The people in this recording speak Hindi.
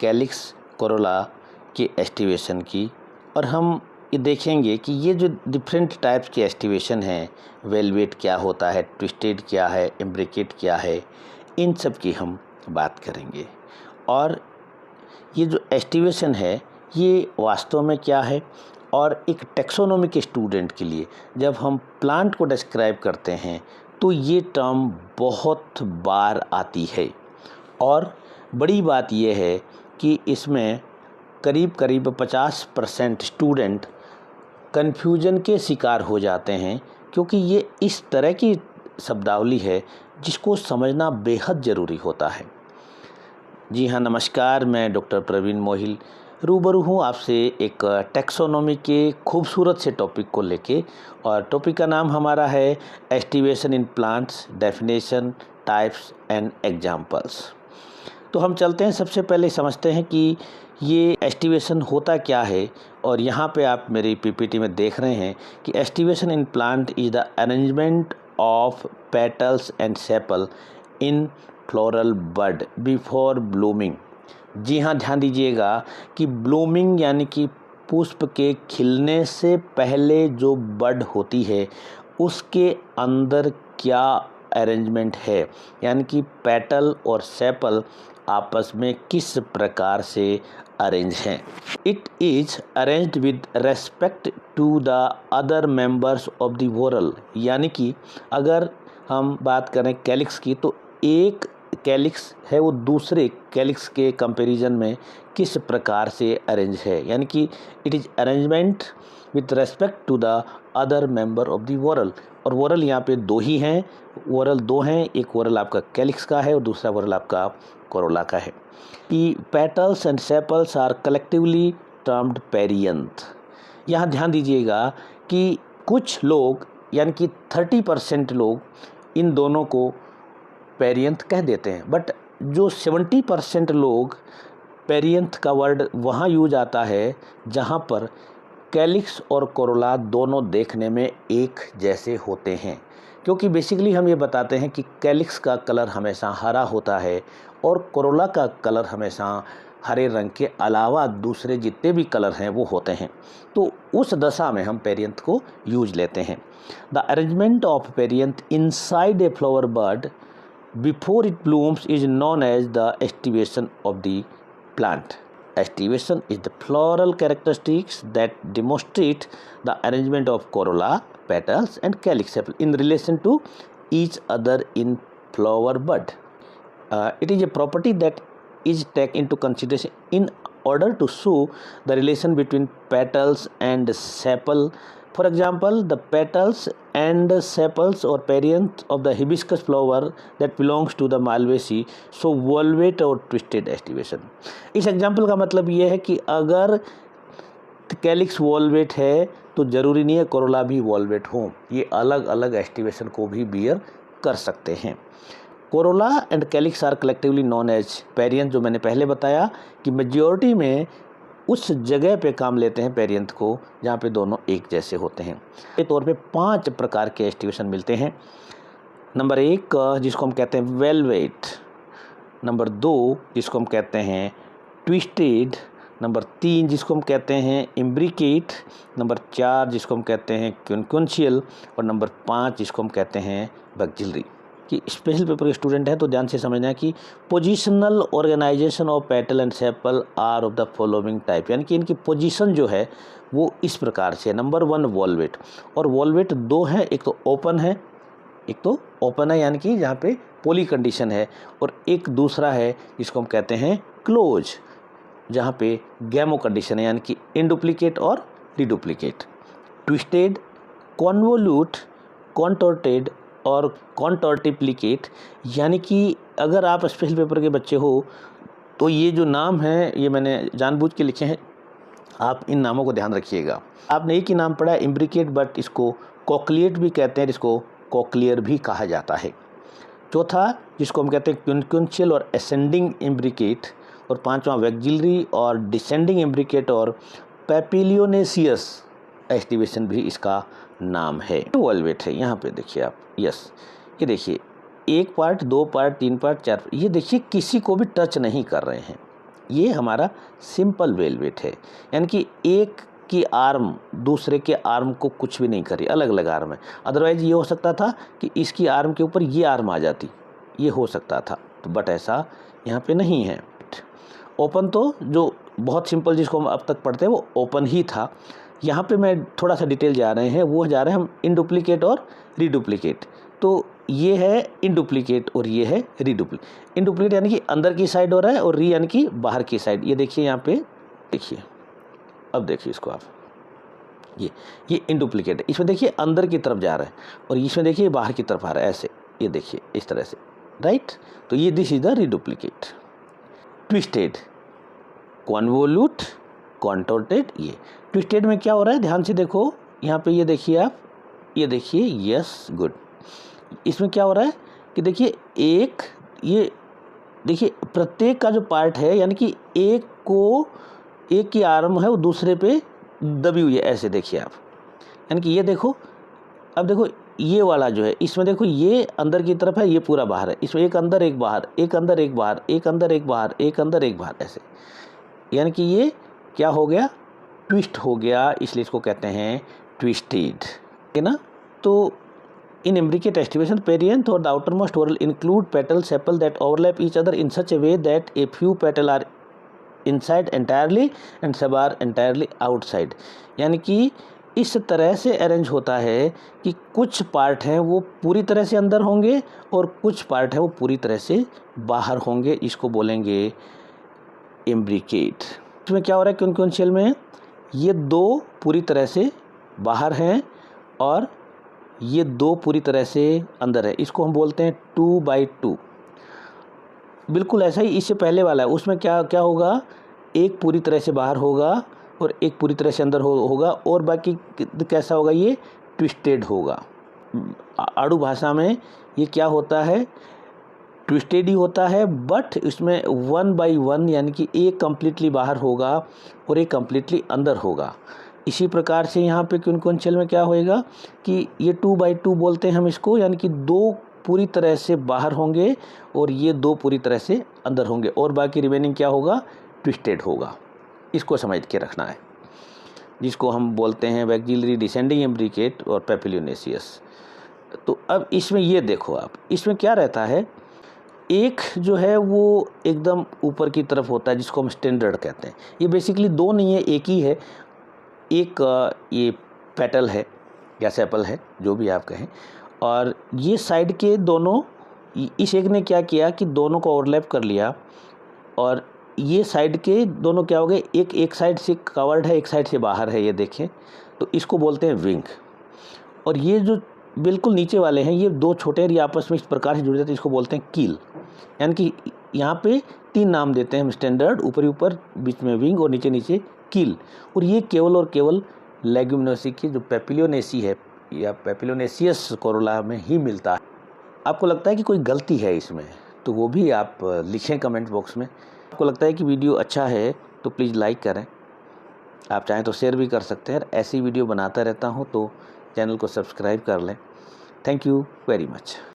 कैलिक्स कोरोला के एस्टिवेशन की, और हम ये देखेंगे कि ये जो डिफरेंट टाइप्स के एस्टिवेशन हैं, वेलवेट क्या होता है, ट्विस्टेड क्या है, इम्ब्रिकेट क्या है, इन सब की हम बात करेंगे। और ये जो एस्टिवेशन है ये वास्तव में क्या है, और एक टेक्सोनोमी के स्टूडेंट के लिए जब हम प्लांट को डिस्क्राइब करते हैं तो ये टर्म बहुत बार आती है। और बड़ी बात यह है कि इसमें करीब 50% स्टूडेंट कन्फ्यूजन के शिकार हो जाते हैं, क्योंकि ये इस तरह की शब्दावली है जिसको समझना बेहद ज़रूरी होता है। जी हाँ, नमस्कार, मैं डॉक्टर प्रवीण मोहिल रूबरू हूँ आपसे एक टैक्सोनॉमी के खूबसूरत से टॉपिक को लेके, और टॉपिक का नाम हमारा है aestivation in plants, definition, types and examples. तो हम चलते हैं, सबसे पहले समझते हैं कि ये एस्टिवेशन होता क्या है। और यहाँ पे आप मेरी पीपीटी में देख रहे हैं कि aestivation in plant is the arrangement of petals and sepal in floral bud before blooming. जी हाँ, ध्यान दीजिएगा कि ब्लूमिंग यानी कि पुष्प के खिलने से पहले जो बड होती है उसके अंदर क्या अरेंजमेंट है, यानी कि पेटल और सेपल आपस में किस प्रकार से अरेंज हैं। It is arranged with respect to the other members of the whorl, यानी कि अगर हम बात करें कैलिक्स की तो एक कैलिक्स है वो दूसरे कैलिक्स के कंपैरिजन में किस प्रकार से अरेंज है, यानी कि it is arrangement with respect to the other member of the whorl. और वोरल यहाँ पे दो ही हैं, वोरल दो हैं, एक वोरल आपका कैलिक्स का है और दूसरा वोरल आपका कोरोला का है। Petals and sepals are collectively termed perianth. यहाँ ध्यान दीजिएगा कि कुछ लोग यानी कि 30% लोग इन दोनों को पेरियंथ कह देते हैं, बट जो 70% लोग पेरियंथ का वर्ड वहाँ यूज आता है जहाँ पर कैलिक्स और कोरोला दोनों देखने में एक जैसे होते हैं। क्योंकि बेसिकली हम ये बताते हैं कि कैलिक्स का कलर हमेशा हरा होता है और कोरोला का कलर हमेशा हरे रंग के अलावा दूसरे जितने भी कलर हैं वो होते हैं। तो उस दशा में हम पेरियंथ को यूज लेते हैं। The arrangement of perianth inside a flower bud before it blooms is known as the estivation of the plant. Estivation is the floral characteristics that demonstrate the arrangement of corolla, petals and calyx sepal in relation to each other in flower bud. It is a property that is taken into consideration in order to show the relation between petals and sepal. For example, the petals and sepals or perianth of the hibiscus flower that belongs to the Malvaceae show volvate और twisted estivation. इस एग्जाम्पल का मतलब ये है कि अगर कैलिक्स वॉल्वेट है तो ज़रूरी नहीं है कोरोला भी वॉल्वेट हो, ये अलग अलग एस्टिवेशन को भी बियर कर सकते हैं। Corolla and calyx are collectively known as perianth, जो मैंने पहले बताया कि मेजॉरिटी में उस जगह पे काम लेते हैं पेरियंथ को जहाँ पे दोनों एक जैसे होते हैं। के तौर पे 5 प्रकार के एस्टिवेशन मिलते हैं। नंबर 1 जिसको हम कहते हैं वेलवेट, नंबर 2 जिसको हम कहते हैं ट्विस्टेड, नंबर 3 जिसको हम कहते हैं इम्ब्रिकेट, नंबर 4 जिसको हम कहते हैं क्विंक्वेंशियल और नंबर 5 जिसको हम कहते हैं बक्जिलरी। कि स्पेशल पेपर के स्टूडेंट हैं तो ध्यान से समझना है कि positional organization of petal and sepal are of the following type, यानी कि इनकी पोजीशन जो है वो इस प्रकार से। नंबर 1 वॉल्वेट, और वॉल्वेट 2 हैं, एक तो ओपन है यानी कि जहाँ पे पोली कंडीशन है, और एक दूसरा है जिसको हम कहते हैं क्लोज, जहाँ पे गैमो कंडीशन है यानी कि इनडुप्लीकेट और डिडुप्लीकेट। ट्विस्टेड, कॉन्वोल्यूट, कॉन्टोर्टेड और कॉन्टोर्टिप्लिकेट, यानी कि अगर आप स्पेशल पेपर के बच्चे हो तो ये जो नाम हैं ये मैंने जानबूझ के लिखे हैं, आप इन नामों को ध्यान रखिएगा। आपने एक ही नाम पढ़ा है इम्ब्रिकेट, बट इसको कॉक्लिएट भी कहते हैं, जिसको कॉक्लियर भी कहा जाता है। चौथा जिसको हम कहते हैं क्विंक्वेंशियल और असेंडिंग इम्ब्रिकेट, और 5वां वैक्जिलरी और डिसेंडिंग इम्ब्रिकेट और पैपिलियोनेसियस एस्टिवेशन भी इसका नाम है। वॉल्वेट है, यहाँ पे देखिए आप, यस ये देखिए 1 पार्ट, 2 पार्ट, 3 पार्ट, 4, ये देखिए किसी को भी टच नहीं कर रहे हैं, ये हमारा सिंपल वेलवेट है, यानी कि एक की आर्म दूसरे के आर्म को कुछ भी नहीं करी, अलग अलग आर्म है। अदरवाइज ये हो सकता था कि इसकी आर्म के ऊपर ये आर्म आ जाती, ये हो सकता था, तो बट ऐसा यहाँ पे नहीं है। ओपन तो जो बहुत सिंपल जिसको हम अब तक पढ़ते हैं वो ओपन ही था। यहाँ पे मैं थोड़ा सा डिटेल जा रहे हैं, वो जा रहे हैं हम इनडुप्लीकेट और रीडुप्लीकेट। तो ये है इनडुप्लीकेट और ये है रीडुप्लीकेट। इनडुप्लीकेट यानी कि अंदर की साइड हो रहा है और री यानी कि बाहर की साइड। ये देखिए यहाँ पे, देखिए, अब देखिए इसको आप, ये इनडुप्लीकेट है। इसमें देखिए अंदर की तरफ जा रहा है और इसमें देखिए बाहर की तरफ आ रहा है, ऐसे, ये देखिए इस तरह से, राइट। तो ये दिस इज द रीडुप्लीकेट। ट्विस्टेड, कॉन्वोल्यूट, कॉन्टोर्टेड। ये ट्विस्टेड में क्या हो रहा है, ध्यान से देखो यहाँ पे, ये देखिए आप, ये देखिए, यस, गुड। इसमें क्या हो रहा है कि देखिए एक, ये देखिए प्रत्येक का जो पार्ट है, यानी कि एक की आर्म है वो दूसरे पे दबी हुई है, ऐसे देखिए आप, यानी कि ये देखो, अब देखो ये वाला जो है, इसमें देखो ये अंदर की तरफ है, ये पूरा बाहर है। इसमें एक अंदर एक बाहर, एक अंदर एक बाहर, एक अंदर एक बाहर, एक अंदर एक बाहर, ऐसे, यानी कि ये क्या हो गया, ट्विस्ट हो गया, इसलिए इसको कहते हैं ट्विस्टेड, है ना। तो in imbricate estivation, perianth or the outermost whorl include petal sepal that overlap each other in such a way that a few petal are inside entirely and some are entirely outside। यानी कि इस तरह से अरेंज होता है कि कुछ पार्ट हैं वो पूरी तरह से अंदर होंगे और कुछ पार्ट है वो पूरी तरह से बाहर होंगे। इसको बोलेंगे इम्ब्रिकेट। इसमें क्या हो रहा है, कौन कौन शेल में है, ये दो पूरी तरह से बाहर हैं और ये दो पूरी तरह से अंदर है। इसको हम बोलते हैं 2x2। बिल्कुल ऐसा ही इससे पहले वाला है, उसमें क्या क्या होगा, एक पूरी तरह से बाहर होगा और एक पूरी तरह से अंदर होगा, और बाकी कैसा होगा, ये ट्विस्टेड होगा। आड़ू भाषा में ये क्या होता है, ट्विस्टेड ही होता है, बट इसमें 1x1 यानी कि एक कम्प्लीटली बाहर होगा और एक कम्प्लीटली अंदर होगा। इसी प्रकार से यहाँ पे कौन कौन शेल में क्या होएगा कि ये 2x2 बोलते हैं हम इसको, यानी कि दो पूरी तरह से बाहर होंगे और ये दो पूरी तरह से अंदर होंगे, और बाकी रिमेनिंग क्या होगा, ट्विस्टेड होगा। इसको समझ के रखना है, जिसको हम बोलते हैं वैक्जिलरी डिसेंडिंग इम्ब्रिकेट और पेपिलोनेसियस। तो अब इसमें ये देखो आप, इसमें क्या रहता है, एक जो है वो एकदम ऊपर की तरफ होता है जिसको हम स्टैंडर्ड कहते हैं। ये बेसिकली दो नहीं है, एक ही है। एक ये पेटल है या सेपल है, जो भी आप कहें, और ये साइड के दोनों, इस एक ने क्या किया कि दोनों को ओवरलैप कर लिया, और ये साइड के दोनों क्या हो गए, एक साइड से कवर्ड है, एक साइड से बाहर है, ये देखें, तो इसको बोलते हैं विंग। और ये जो बिल्कुल नीचे वाले हैं, ये दो छोटे हैं, ये आपस में इस प्रकार से जुड़ जाते हैं, इसको बोलते हैं कील। यानी कि यहाँ पे तीन नाम देते हैं हम स्टैंडर्ड, ऊपर ऊपर, बीच में विंग और नीचे नीचे कील। और ये केवल और केवल लेग्यूमिनोसी की जो पेपिलोनेसी है या पेपिलोनेसियस कोरोला में ही मिलता है। आपको लगता है कि कोई गलती है इसमें, तो वो भी आप लिखें कमेंट बॉक्स में। आपको लगता है कि वीडियो अच्छा है तो प्लीज़ लाइक करें, आप चाहें तो शेयर भी कर सकते हैं। ऐसी वीडियो बनाता रहता हूँ, तो चैनल को सब्सक्राइब कर लें। Thank you very much.